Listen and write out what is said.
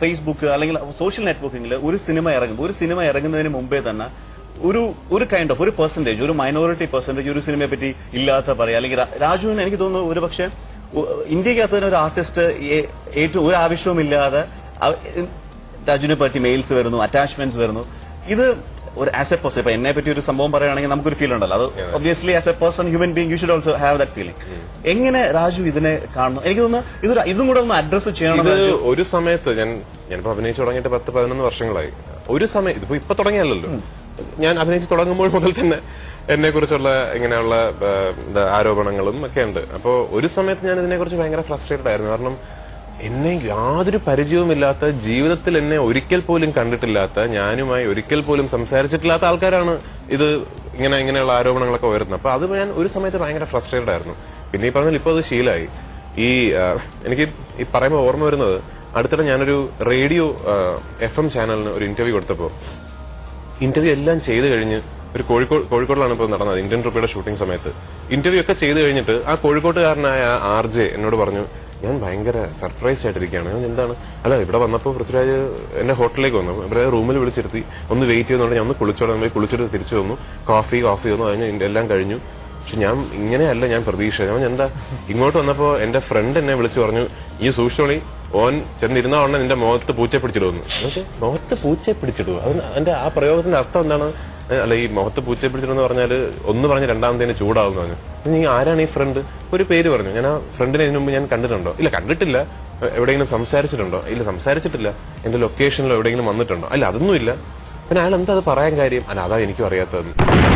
Facebook അല്ലെങ്കിൽ social നെറ്റ്വർക്കിംഗിൽ ഒരു cinema ഇറങ്ങുന്നതിന് മുമ്പേ തന്നെ ഒരു കൈൻഡ് ഓഫ് ഒരു പെർസെന്റേജ്, ഒരു മൈനോറിറ്റി പെർസെന്റേജ് ഒരു സിനിമയെ പറ്റി ഇല്ലാത്ത പറയാം. അല്ലെങ്കിൽ രാജുവിന് എനിക്ക് തോന്നുന്നു ഒരു പക്ഷേ ഇന്ത്യക്കകത്ത് തന്നെ ഒരു ആർട്ടിസ്റ്റ് ഏറ്റവും ഒരു ആവശ്യവുമില്ലാതെ രാജുവിനെ പറ്റി മെയിൽസ് വരുന്നു, അറ്റാച്ച്മെന്റ്സ് വരുന്നു. ഇത് ഒരു ആസ് എ പേഴ്സൺ, ഇപ്പൊ എന്നെ പറ്റി ഒരു സംഭവം പറയുകയാണെങ്കിൽ നമുക്കൊരു ഫീൽ ഉണ്ടല്ലോ, അത് obviously as A person human being you should also have that feeling. എങ്ങനെ രാജു ഇതിനെ കാണുന്നു? എനിക്ക് തോന്നുന്നു ഇതും കൂടെ ഒന്ന് അഡ്രസ് ചെയ്യണം. ഒരു സമയത്ത് ഞാനിപ്പോ അഭിനയിച്ചു തുടങ്ങിയിട്ട് 10-11 വർഷങ്ങളായി. ഒരു സമയത്ത് ഇപ്പൊ തുടങ്ങിയല്ലോ, ഞാൻ അഭിനയിച്ച് തുടങ്ങുമ്പോൾ മുതൽ തന്നെ എന്നെ കുറിച്ചുള്ള ഇങ്ങനെയുള്ള ആരോപണങ്ങളും ഒക്കെ ഉണ്ട്. അപ്പോ ഒരു സമയത്ത് ഞാൻ ഇതിനെക്കുറിച്ച് ഭയങ്കര ഫ്രസ്ട്രേറ്റഡ് ആയിരുന്നു. കാരണം എന്നെ യാതൊരു പരിചയവുമില്ലാത്ത, ജീവിതത്തിൽ എന്നെ ഒരിക്കൽ പോലും കണ്ടിട്ടില്ലാത്ത, ഞാനുമായി ഒരിക്കൽ പോലും സംസാരിച്ചിട്ടില്ലാത്ത ആൾക്കാരാണ് ഇത് ഇങ്ങനെയുള്ള ആരോപണങ്ങളൊക്കെ ഉയർത്തുന്നത്. അപ്പൊ അത് ഞാൻ ഒരു സമയത്ത് ഭയങ്കര ഫ്രസ്ട്രേറ്റഡ് ആയിരുന്നു. പിന്നെ ഈ പറഞ്ഞാൽ ഇപ്പൊ അത് ശീലമായി. എനിക്ക് ഈ പറയുമ്പോൾ ഓർമ്മ വരുന്നത്, അടുത്തിടെ ഞാനൊരു റേഡിയോ FM ചാനലിന് ഒരു ഇന്റർവ്യൂ കൊടുത്തപ്പോ, ഇന്റർവ്യൂ എല്ലാം ചെയ്ത് കഴിഞ്ഞ് ഒരു കോഴിക്കോടിലാണ് ഇപ്പോൾ നടന്നത്, ഇന്ത്യൻ ട്രിപ്പിയുടെ ഷൂട്ടിംഗ് സമയത്ത് ഇന്റർവ്യൂ ഒക്കെ ചെയ്ത് കഴിഞ്ഞിട്ട് ആ കോഴിക്കോട്ടുകാരനായ RJ എന്നോട് പറഞ്ഞു, ഞാൻ ഭയങ്കര സർപ്രൈസ് ആയിട്ടിരിക്കുകയാണ്. എന്താണ്? അല്ല, ഇവിടെ വന്നപ്പോൾ പൃഥ്വിരാജ് എന്റെ ഹോട്ടലിലേക്ക് വന്നു, ഇവിടെ റൂമിൽ വിളിച്ചിരുത്തി ഒന്ന് വെയിറ്റ് ചെയ്യുന്നുണ്ട്. ഞാൻ ഒന്ന് പോയി കുളിച്ചിട്ട് തിരിച്ചു വന്നു, കോഫി വന്നു, അതിന് എല്ലാം കഴിഞ്ഞു. പക്ഷെ ഞാൻ ഇങ്ങനെയല്ല ഞാൻ പ്രതീക്ഷ. ഞാൻ എന്താ ഇങ്ങോട്ട് വന്നപ്പോ എന്റെ ഫ്രണ്ട് എന്നെ വിളിച്ചു പറഞ്ഞു, ഈ സൂക്ഷിച്ചോളി, ഓൻ ചെന്നിരുന്ന ഉടനെ നിന്റെ മുഖത്ത് പൂച്ച പിടിച്ചിടുമെന്ന്. മുഖത്ത് പൂച്ച പിടിച്ചിടുക, എന്റെ ആ പ്രയോഗത്തിന്റെ അർത്ഥം എന്താണ്? അല്ല, ഈ മുഖത്ത് പൂച്ച പിടിച്ചിട്ടെന്ന് പറഞ്ഞാല് ഒന്ന് പറഞ്ഞ് രണ്ടാമത്തേന് ചൂടാവും പറഞ്ഞു. നീ ആരാണ് ഈ ഫ്രണ്ട്? ഒരു പേര് പറഞ്ഞു. ഞാൻ ആ ഫ്രണ്ടിനെ ഇതിനു മുമ്പ് ഞാൻ കണ്ടിട്ടുണ്ടോ? ഇല്ല, കണ്ടിട്ടില്ല. എവിടെയെങ്കിലും സംസാരിച്ചിട്ടുണ്ടോ? ഇല്ല, സംസാരിച്ചിട്ടില്ല. എന്റെ ലൊക്കേഷനിലോ എവിടെയെങ്കിലും വന്നിട്ടുണ്ടോ? അല്ല, അതൊന്നും ഇല്ല. പിന്നെ അയാൾ എന്താ അത് പറയാൻ കാര്യം? അല്ല, അതാ എനിക്കും അറിയാത്തത്.